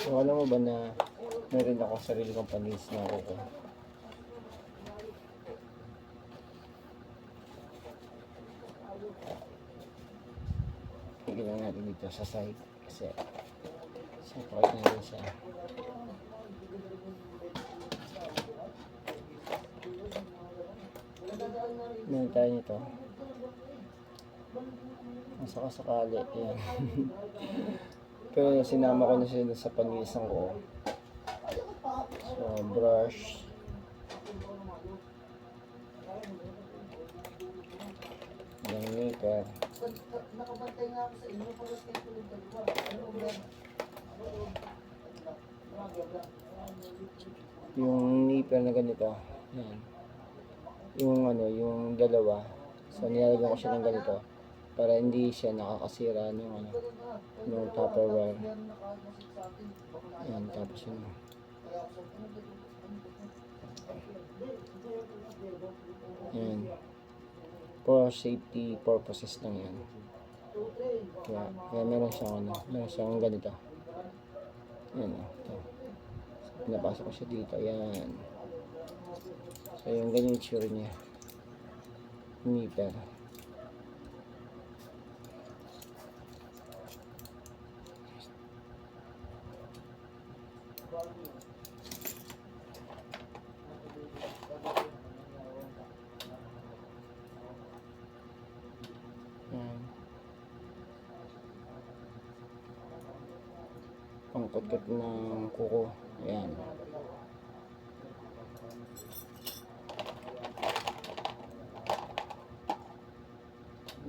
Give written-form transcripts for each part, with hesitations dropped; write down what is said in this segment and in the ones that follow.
So, alam mo ba na meron ako sarili kong panis na kuko? Tigil lang natin dito sa side kasi pakit na rin siya. Meron tayo nito. Masakasakali. Ayan. Pero sinama ko na siya sa panisan ko. So, brush. Yung nipper. Nakabantay nga ako sa inyo para sa tulog dalawa. Yung nipper na ganito. Yan. Yung dalawa. So, nilalagyan ko siya ng ganito para hindi siya nakakasira ng Tupperware. Yan, tapos yun. Yan. For safety purposes lang yan. Kaya meron siyang ganito. Yan, ito. Pinapasok ko siya dito. Yan. So, yung ganyan yung tsura niya. Nipper. Yan. Pangkot-kot ng kuko. Ayan.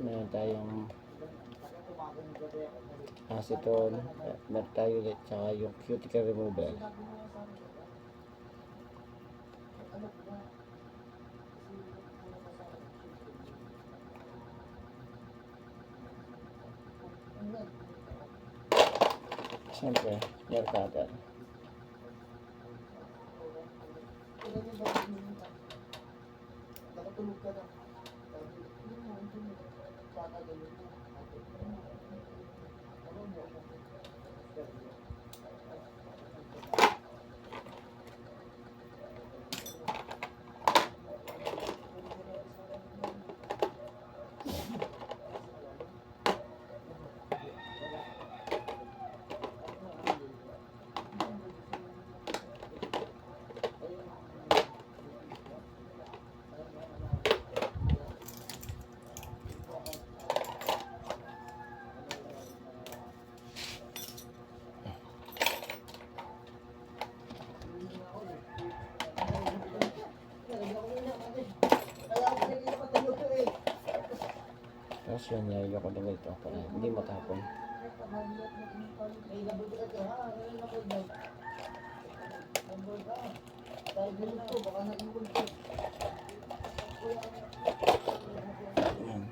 Meron tayong acetone, meron tayo ulit, tsaka yung cuticle remover. Siyempre, hair cutter. Nakatulog ka na. Tapos yun, nilagyan ko na ito para hindi matapon. Ayan.